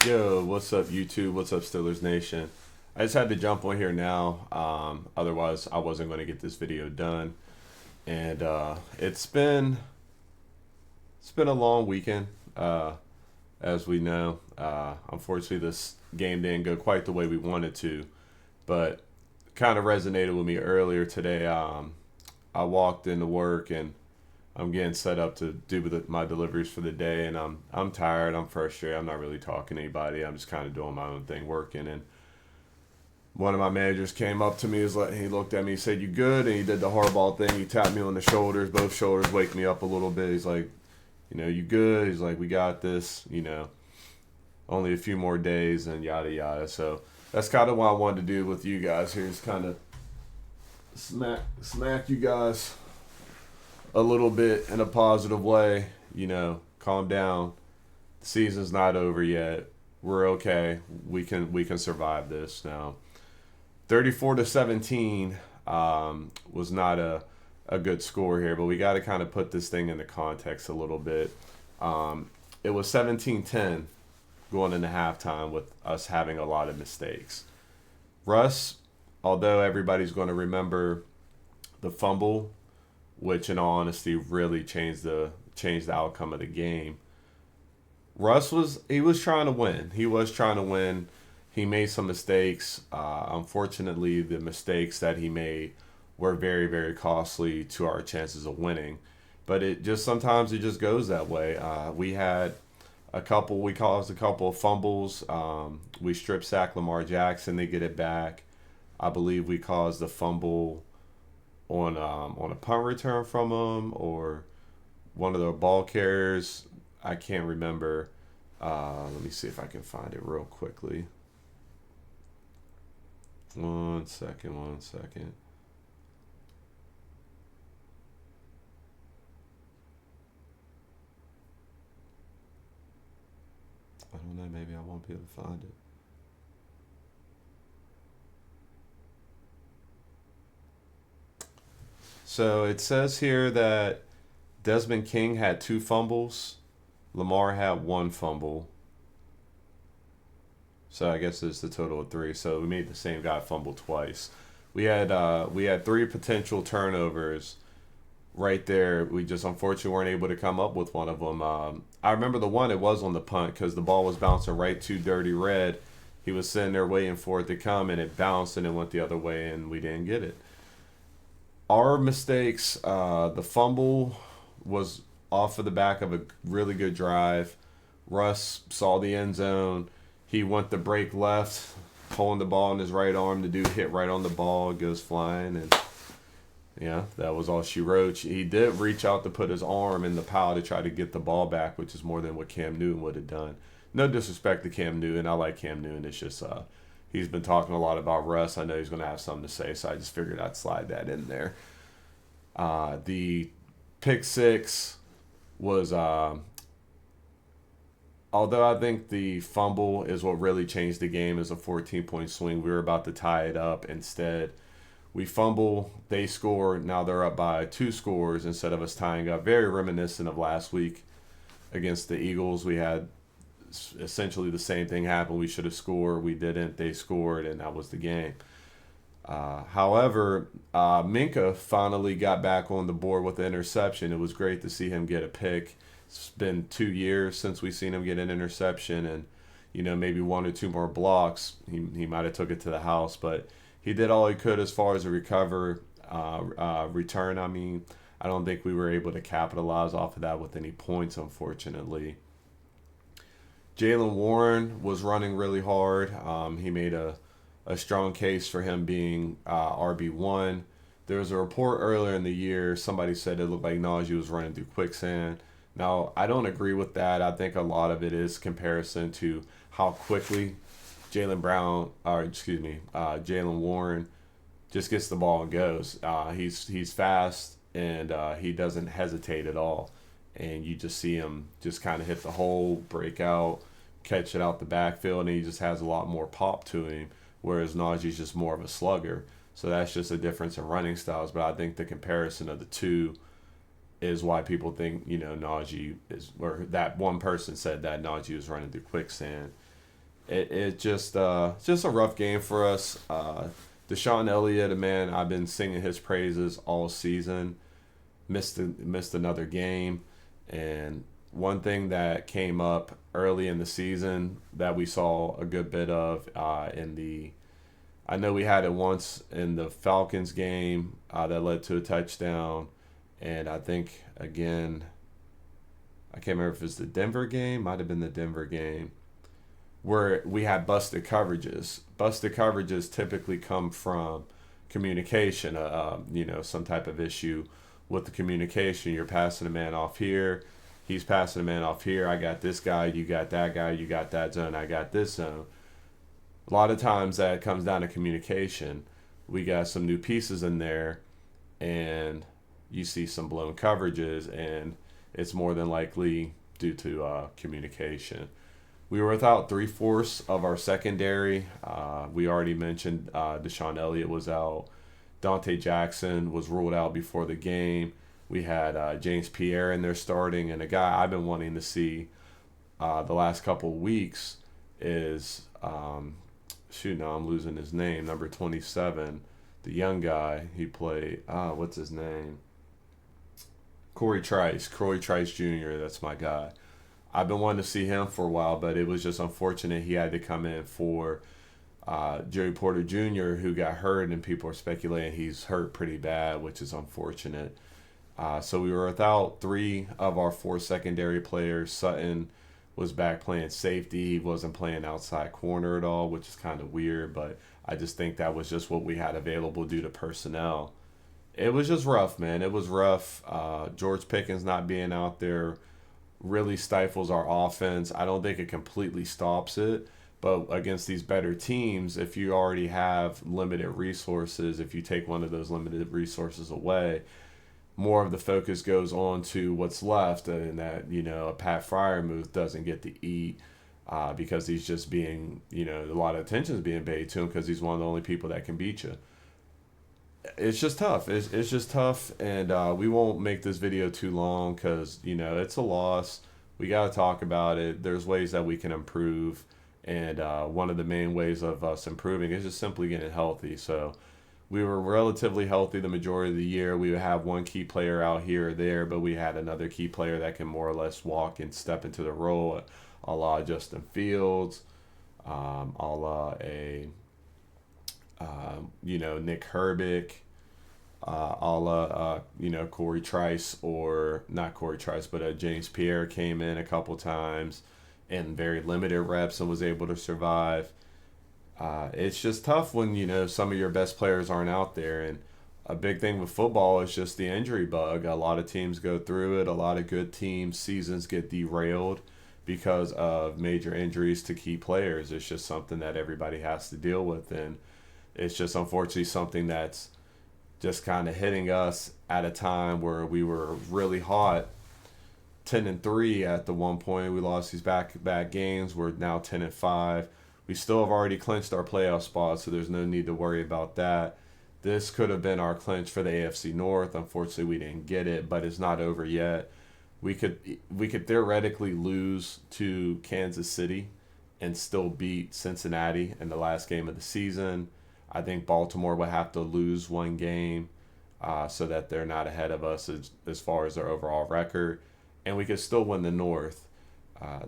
Yo, what's up, YouTube? What's up, Steelers Nation? I just had to jump on here now. Otherwise, I wasn't going to get this video done. And it's been a long weekend, as we know. Unfortunately, this game didn't go quite the way we wanted to, but kind of resonated with me earlier today. I walked into work and I'm getting set up to do my deliveries for the day, and I'm tired. I'm frustrated. I'm not really talking to anybody. I'm just kind of doing my own thing, working. And one of my managers came up to me. He looked at me. He said, "You good?" And he did the hardball thing. He tapped me on the shoulders, both shoulders, wake me up a little bit. He's like, "You good?" He's like, "We got this. Only a few more days and yada yada." So that's kind of what I wanted to do with you guys here. Is kind of smack you guys a little bit in a positive way. Calm down. The season's not over yet. We're okay. We can survive this now. 34-17 was not a good score here, but we got to kind of put this thing into context a little bit. It was 17-10 going into halftime with us having a lot of mistakes. Russ, although everybody's going to remember the fumble, which in all honesty really changed the outcome of the game. Russ was trying to win. He was trying to win. He made some mistakes. Unfortunately, the mistakes that he made were very, very costly to our chances of winning. But sometimes it just goes that way. We caused a couple of fumbles. We strip sacked Lamar Jackson. They get it back. I believe we caused a fumble on a punt return from him, or one of the ball carriers. I can't remember. Let me see if I can find it real quickly. One second. I don't know. Maybe I won't be able to find it. So it says here that Desmond King had two fumbles. Lamar had one fumble. So I guess it's the total of three. So we made the same guy fumble twice. We had three potential turnovers right there. We just unfortunately weren't able to come up with one of them. I remember the one, it was on the punt because the ball was bouncing right to Dirty Red. He was sitting there waiting for it to come, and it bounced and it went the other way, and we didn't get it. Our mistakes, the fumble was off of the back of a really good drive. Russ saw the end zone. He went to break left, pulling the ball in his right arm. The dude hit right on the ball, goes flying, and yeah, that was all she wrote. He did reach out to put his arm in the pile to try to get the ball back, which is more than what Cam Newton would have done. No disrespect to Cam Newton. I like Cam Newton. It's just he's been talking a lot about Russ. I know he's going to have something to say, so I just figured I'd slide that in there. The pick six was, although I think the fumble is what really changed the game, as a 14-point swing. We were about to tie it up. Instead, we fumble, they score. Now they're up by two scores instead of us tying up. Very reminiscent of last week against the Eagles. We had essentially the same thing happen. We should have scored. We didn't. They scored, and that was the game. However, Minka finally got back on the board with the interception. It was great to see him get a pick. It's been 2 years since we've seen him get an interception, and maybe one or two more blocks, he might have took it to the house, but he did all he could as far as a return. I mean, I don't think we were able to capitalize off of that with any points, unfortunately. Jalen Warren was running really hard. He made a strong case for him being RB1. There was a report earlier in the year. Somebody said it looked like Najee was running through quicksand. Now, I don't agree with that. I think a lot of it is comparison to how quickly Jalen Warren just gets the ball and goes. He's fast, and he doesn't hesitate at all. And you just see him just kind of hit the hole, break out, catch it out the backfield, and he just has a lot more pop to him, whereas Najee's just more of a slugger. So that's just a difference in running styles. But I think the comparison of the two is why people think, Najee is, or that one person said that Najee was running through quicksand. it just a rough game for us. Deshaun Elliott, a man I've been singing his praises all season, missed another game, and one thing that came up early in the season that we saw a good bit of in the I know we had it once in the Falcons game that led to a touchdown, and I think again I can't remember if it was the Denver game, might have been the Denver game where we had busted coverages. Busted coverages typically come from communication, some type of issue with the communication. You're passing a man off here, he's passing a man off here. I got this guy, you got that guy, you got that zone, I got this zone. A lot of times that comes down to communication. We got some new pieces in there, and you see some blown coverages, and it's more than likely due to communication. We were without three-fourths of our secondary. We already mentioned Deshaun Elliott was out. Dante Jackson was ruled out before the game. We had James Pierre in there starting, and a guy I've been wanting to see the last couple of weeks is, now I'm losing his name, number 27, the young guy. He played, what's his name? Corey Trice Jr., that's my guy. I've been wanting to see him for a while, but it was just unfortunate he had to come in for Joey Porter Jr., who got hurt, and people are speculating he's hurt pretty bad, which is unfortunate. So we were without three of our four secondary players. Sutton was back playing safety. He wasn't playing outside corner at all, which is kind of weird, but I just think that was just what we had available due to personnel. It was just rough, man. It was rough. George Pickens not being out there really stifles our offense. I don't think it completely stops it, but against these better teams, if you already have limited resources, if you take one of those limited resources away, more of the focus goes on to what's left, and that, a Pat Fryermuth doesn't get to eat because he's just being, a lot of attention is being paid to him because he's one of the only people that can beat you. It's just tough. It's just tough, and we won't make this video too long because, it's a loss. We got to talk about it. There's ways that we can improve, and one of the main ways of us improving is just simply getting healthy. So we were relatively healthy the majority of the year. We would have one key player out here or there, but we had another key player that can more or less walk and step into the role, a la Justin Fields, a la Nick Herbig, a la, Corey Trice, or not Corey Trice, but James Pierre came in a couple times in very limited reps and was able to survive. It's just tough when, some of your best players aren't out there. And a big thing with football is just the injury bug. A lot of teams go through it. A lot of good teams' seasons get derailed because of major injuries to key players. It's just something that everybody has to deal with. And it's just unfortunately something that's just kind of hitting us at a time where we were really hot. 10-3 at the one point. We lost these back-to-back games. We're now 10-5. We still have already clinched our playoff spot, so there's no need to worry about that. This could have been our clinch for the AFC North. Unfortunately, we didn't get it, but it's not over yet. We could theoretically lose to Kansas City and still beat Cincinnati in the last game of the season. I think Baltimore would have to lose one game so that they're not ahead of us as far as their overall record. And we could still win the North.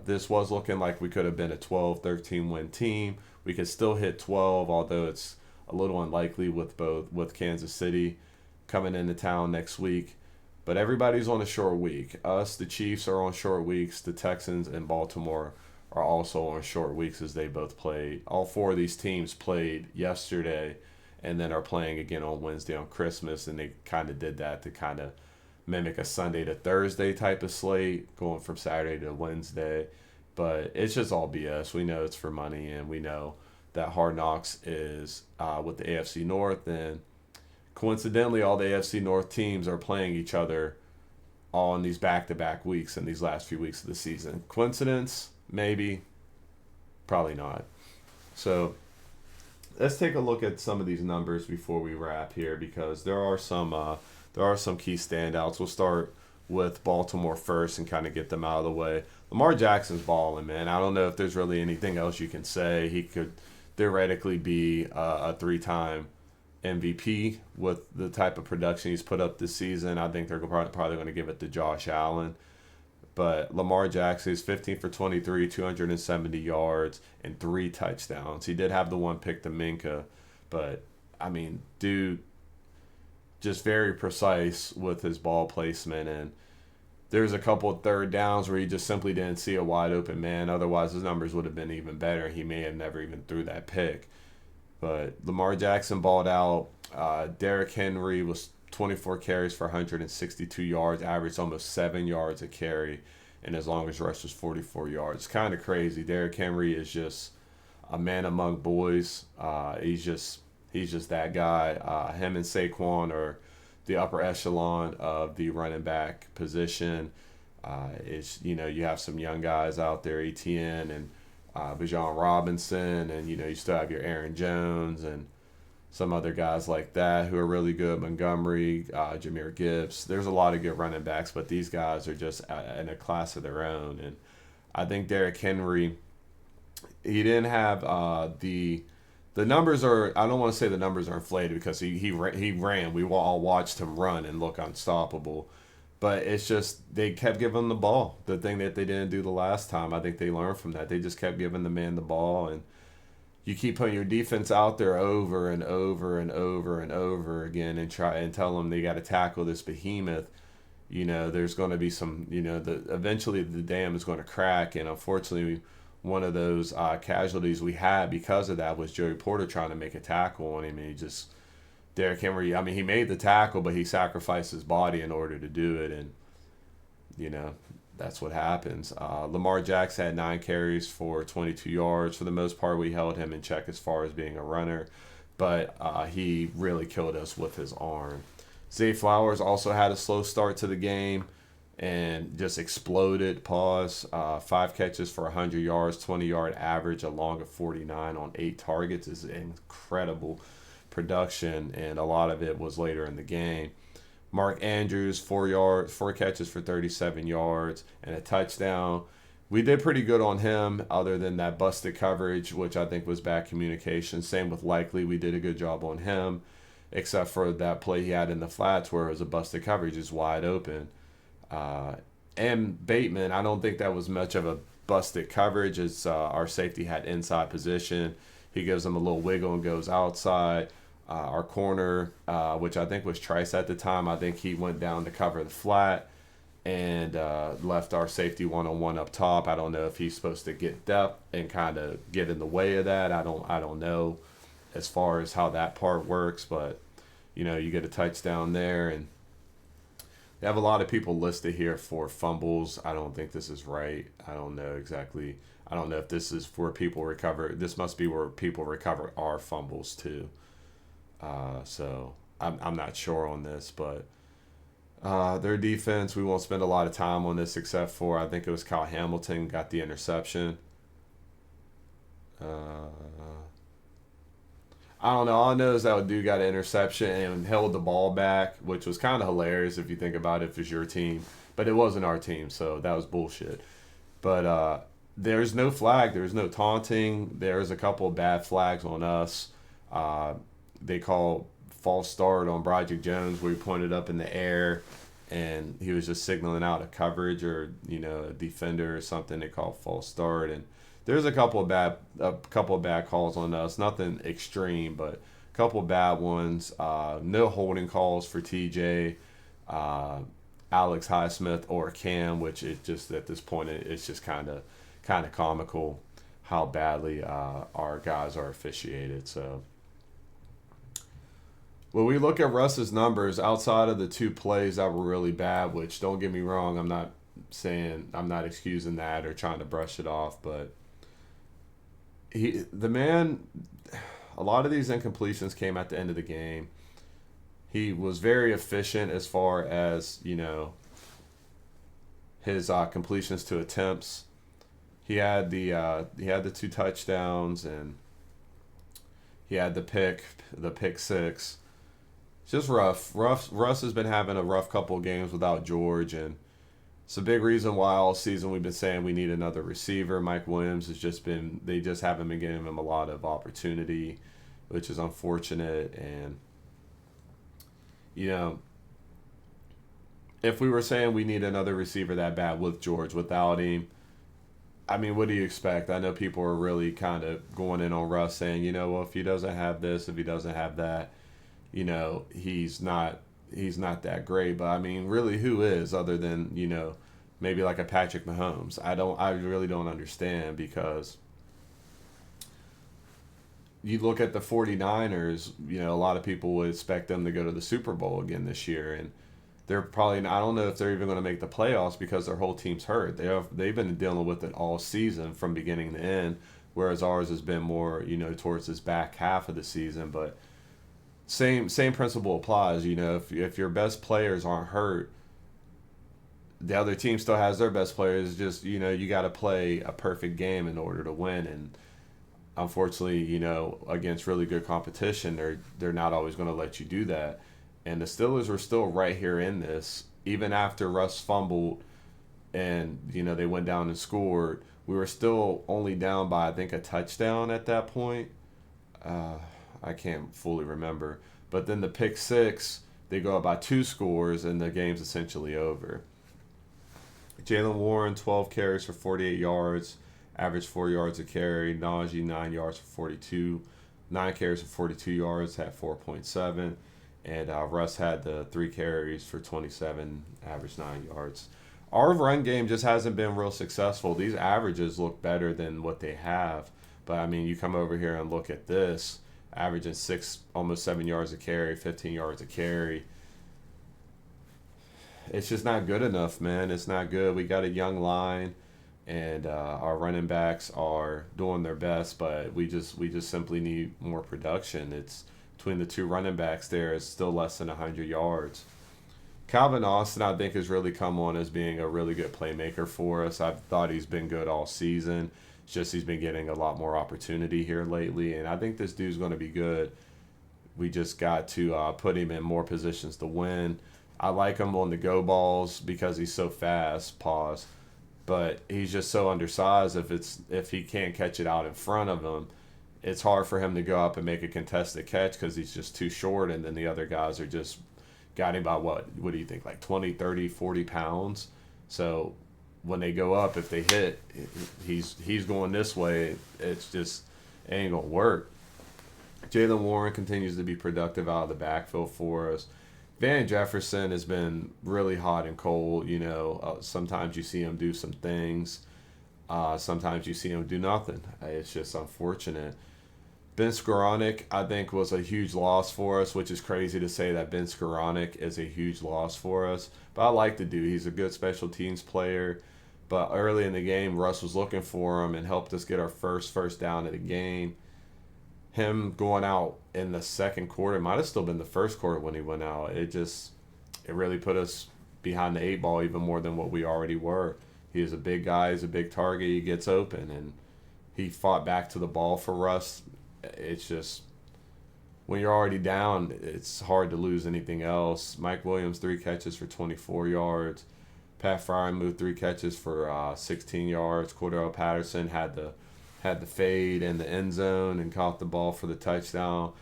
This was looking like we could have been a 12-13 win team. We could still hit 12, although it's a little unlikely with Kansas City coming into town next week. But everybody's on a short week. Us, the Chiefs, are on short weeks. The Texans and Baltimore are also on short weeks as they both played. All four of these teams played yesterday and then are playing again on Wednesday on Christmas, and they kind of did that to kind of mimic a Sunday to Thursday type of slate, going from Saturday to Wednesday. But it's just all BS. We know it's for money, and we know that Hard Knocks is with the AFC North, and coincidentally, all the AFC North teams are playing each other on these back-to-back weeks in these last few weeks of the season. Coincidence? Maybe. Probably not. So let's take a look at some of these numbers before we wrap here, because there are some key standouts. We'll start with Baltimore first and kind of get them out of the way. Lamar Jackson's balling, man. I don't know if there's really anything else you can say. He could theoretically be a three-time MVP with the type of production he's put up this season. I think they're probably going to give it to Josh Allen. But Lamar Jackson is 15 for 23, 270 yards, and 3 touchdowns. He did have the one pick to Minka, but, I mean, dude, just very precise with his ball placement. And there's a couple of third downs where he just simply didn't see a wide open man. Otherwise, his numbers would have been even better. He may have never even threw that pick. But Lamar Jackson balled out. Derrick Henry was 24 carries for 162 yards, averaged almost 7 yards a carry, and his longest rush was 44 yards. Kind of crazy. Derrick Henry is just a man among boys. He's just that guy. Him and Saquon are the upper echelon of the running back position. You have some young guys out there, Etienne and Bijan Robinson, and you still have your Aaron Jones and some other guys like that who are really good. Montgomery, Jahmyr Gibbs. There's a lot of good running backs, but these guys are just in a class of their own. And I think Derrick Henry, he didn't have the numbers are. I don't want to say the numbers are inflated because he ran. We all watched him run and look unstoppable. But it's just they kept giving him the ball. The thing that they didn't do the last time, I think they learned from that. They just kept giving the man the ball, and you keep putting your defense out there over and over and over and over again, and try and tell them they got to tackle this behemoth. There's going to be some. Eventually the dam is going to crack, and unfortunately, one of those casualties we had because of that was Joey Porter trying to make a tackle on him, and Derrick Henry, I mean, he made the tackle, but he sacrificed his body in order to do it, and, that's what happens. Lamar Jackson had 9 carries for 22 yards. For the most part, we held him in check as far as being a runner, but he really killed us with his arm. Zay Flowers also had a slow start to the game and just exploded. 5 catches for 100 yards, 20-yard average, a long of 49 on 8 targets is incredible production, and a lot of it was later in the game. Mark Andrews, 4 catches for 37 yards and a touchdown. We did pretty good on him other than that busted coverage, which I think was bad communication. Same with Likely. We did a good job on him, except for that play he had in the flats where it was a busted coverage, is wide open. And Bateman, I don't think that was much of a busted coverage, as our safety had inside position. He gives him a little wiggle and goes outside. Our corner, which I think was Trice at the time, I think he went down to cover the flat and left our safety one-on-one up top. I don't know if he's supposed to get depth and kind of get in the way of that. I don't know as far as how that part works, but you get a touchdown there, and they have a lot of people listed here for fumbles. I don't think this is right. I don't know exactly. I don't know if this is where people recover. This must be where people recover our fumbles too. So I'm not sure on this, but their defense, we won't spend a lot of time on this except for I think it was Kyle Hamilton got the interception. I don't know. All I know is that dude got an interception and held the ball back, which was kind of hilarious if you think about it, if it's your team. But it wasn't our team, so that was bullshit. But there's no flag. There's no taunting. There's a couple of bad flags on us. They call false start on Broderick Jones where he pointed up in the air and he was just signaling out a coverage or a defender or something. They call false start, and there's a couple of bad calls on us. Nothing extreme, but a couple of bad ones. No holding calls for TJ, Alex Highsmith, or Cam, which is just at this point it's just kind of comical how badly our guys are officiated. So. When we look at Russ's numbers, outside of the 2 plays that were really bad, which don't get me wrong, I'm not excusing that or trying to brush it off, but a lot of these incompletions came at the end of the game. He was very efficient as far as, his completions to attempts. He had the 2 touchdowns, and he had the pick 6. It's just rough. Russ has been having a rough couple of games without George, and it's a big reason why all season we've been saying we need another receiver. Mike Williams has just been, they just haven't been giving him a lot of opportunity, which is unfortunate. And, you know, if we were saying we need another receiver that bad with George, without him, I mean, what do you expect? I know people are really kind of going in on Russ saying, well, if he doesn't have this, if he doesn't have that, he's not that great. But I mean, really, who is other than maybe like a Patrick Mahomes? I really don't understand, because you look at the 49ers, a lot of people would expect them to go to the Super Bowl again this year, and they're probably I don't know if they're even going to make the playoffs because their whole team's hurt. They've been dealing with it all season from beginning to end, whereas ours has been more towards this back half of the season. But same principle applies. If your best players aren't hurt, the other team still has their best players. Just you got to play a perfect game in order to win. And unfortunately, against really good competition, they're not always going to let you do that. And the Steelers were still right here in this, even after Russ fumbled, and they went down and scored. We were still only down by, I think, a touchdown at that point. I can't fully remember. But then the pick six, they go up by 2 scores, and the game's essentially over. Jalen Warren, 12 carries for 48 yards, average 4 yards a carry. Najee, 9 yards for 42. 9 carries for 42 yards, had 4.7. And Russ had the 3 carries for 27, average 9 yards. Our run game just hasn't been real successful. These averages look better than what they have. But, I mean, you come over here and look at this, averaging almost 7 yards a carry, 15 yards a carry. It's just not good enough, man. It's not good. We got a young line, and our running backs are doing their best, but we just simply need more production. It's between the 2 running backs there is still less than 100 yards. Calvin Austin, I think, has really come on as being a really good playmaker for us. I've thought he's been good all season. It's just he's been getting a lot more opportunity here lately, and I think this dude's going to be good. We just got to put him in more positions to win. I like him on the go balls because he's so fast. Pause. But he's just so undersized. If he can't catch it out in front of him, it's hard for him to go up and make a contested catch because he's just too short, and then the other guys are just got him by what do you think, like 20, 30, 40 pounds? So when they go up, if they hit, he's going this way. It's just, it ain't going to work. Jalen Warren continues to be productive out of the backfield for us. Van Jefferson has been really hot and cold. Sometimes you see him do some things. Sometimes you see him do nothing. It's just unfortunate. Ben Skoranek, I think, was a huge loss for us, which is crazy to say that Ben Skoranek is a huge loss for us. But I like the dude. He's a good special teams player. But early in the game, Russ was looking for him and helped us get our first down of the game. Him going out in the second quarter, might have still been the first quarter when he went out. It really put us behind the 8 ball even more than what we already were. He is a big guy. He's a big target. He gets open, and he fought back to the ball for us. It's just, when you're already down, it's hard to lose anything else. Mike Williams, 3 catches for 24 yards. Pat Fryermuth, 3 catches for 16 yards. Cordell Patterson had the fade in the end zone and caught the ball for the touchdown.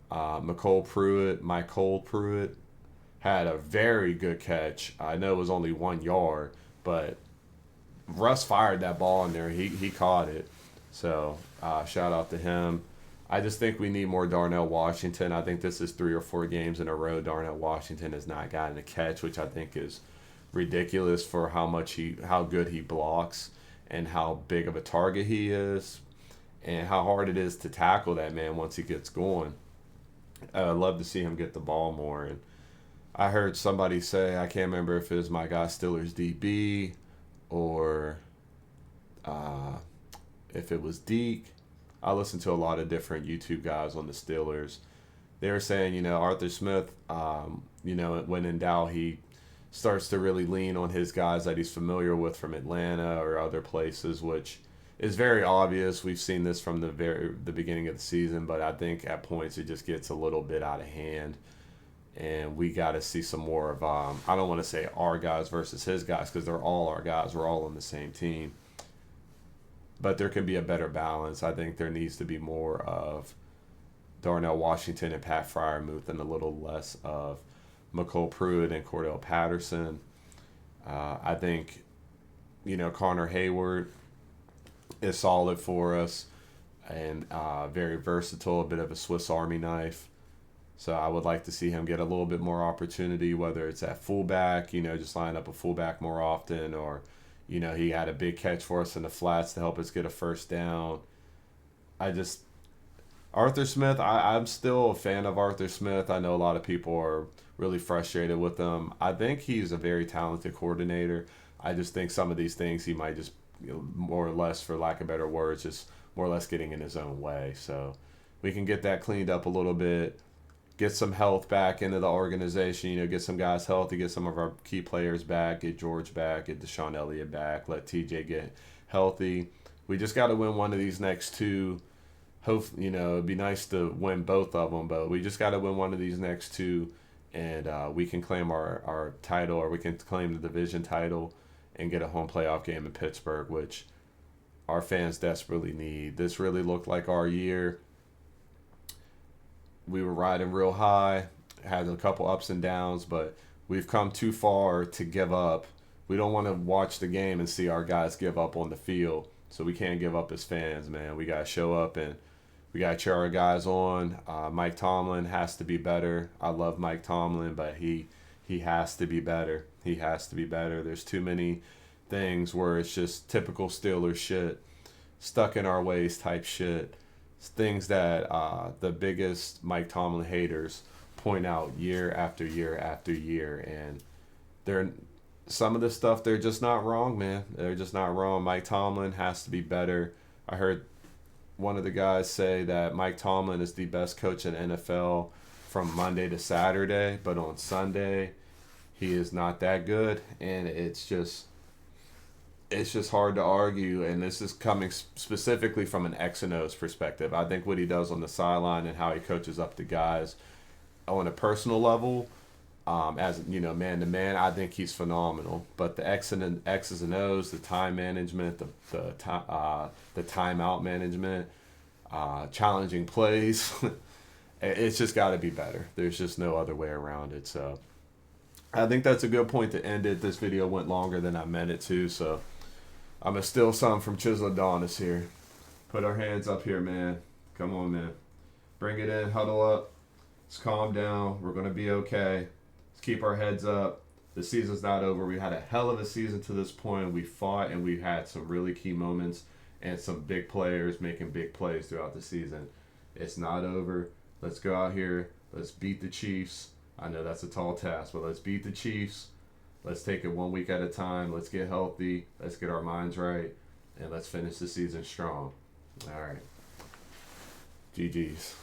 Michael Pruitt had a very good catch. I know it was only 1 yard, but Russ fired that ball in there. He caught it. So shout out to him. I just think we need more Darnell Washington. I think this is 3 or 4 games in a row Darnell Washington has not gotten a catch, which I think is ridiculous for how good he blocks and how big of a target he is and how hard it is to tackle that man once he gets going. I'd love to see him get the ball more. And I heard somebody say, I can't remember if it was my guy Steelers DB or if it was Deke. I listened to a lot of different YouTube guys on the Steelers. They were saying, Arthur Smith, when in doubt, he starts to really lean on his guys that he's familiar with from Atlanta or other places, which is very obvious. We've seen this from the beginning of the season, but I think at points it just gets a little bit out of hand. and we got to see some more of. I don't want to say our guys versus his guys because they're all our guys. We're all on the same team, but there can be a better balance. I think there needs to be more of Darnell Washington and Pat Fryermuth and a little less of McCole Pruitt and Cordell Patterson. I think, Connor Hayward is solid for us and very versatile, a bit of a Swiss Army knife. So I would like to see him get a little bit more opportunity, whether it's at fullback, just line up a fullback more often, or, he had a big catch for us in the flats to help us get a first down. Arthur Smith, I'm still a fan of Arthur Smith. I know a lot of people are really frustrated with him. I think he's a very talented coordinator. I just think some of these things he might just, more or less, for lack of better words, just more or less getting in his own way. So we can get that cleaned up a little bit, get some health back into the organization, get some guys healthy, get some of our key players back, get George back, get Deshaun Elliott back, let TJ get healthy. We just got to win one of these next two. It'd be nice to win both of them, but we just got to win one of these next two, and we can claim our title, or we can claim the division title and get a home playoff game in Pittsburgh, which our fans desperately need. This really looked like our year. We were riding real high, had a couple ups and downs, but we've come too far to give up. We don't want to watch the game and see our guys give up on the field, so we can't give up as fans, man. We got to show up and we got to cheer our guys on. Mike Tomlin has to be better. I love Mike Tomlin, but he has to be better. He has to be better. There's too many things where it's just typical Steelers shit, stuck in our ways type shit. Things that the biggest Mike Tomlin haters point out year after year after year, and some of the stuff, they're just not wrong, man. They're just not wrong. Mike Tomlin has to be better. I heard one of the guys say that Mike Tomlin is the best coach in NFL from Monday to Saturday, but on Sunday he is not that good, and it's just hard to argue, and this is coming specifically from an X and O's perspective. I think what he does on the sideline and how he coaches up the guys on a personal level, as man to man, I think he's phenomenal. But the X's and O's, the time management, the timeout management, challenging plays, it's just got to be better. There's just no other way around it. So I think that's a good point to end it. This video went longer than I meant it to, so I'm going to steal some from Chisel Adonis here. Put our hands up here, man. Come on, man. Bring it in. Huddle up. Let's calm down. We're going to be okay. Let's keep our heads up. The season's not over. We had a hell of a season to this point. We fought, and we had some really key moments and some big players making big plays throughout the season. It's not over. Let's go out here. Let's beat the Chiefs. I know that's a tall task, but let's beat the Chiefs. Let's take it 1 week at a time. Let's get healthy. Let's get our minds right. And let's finish the season strong. All right. GG's.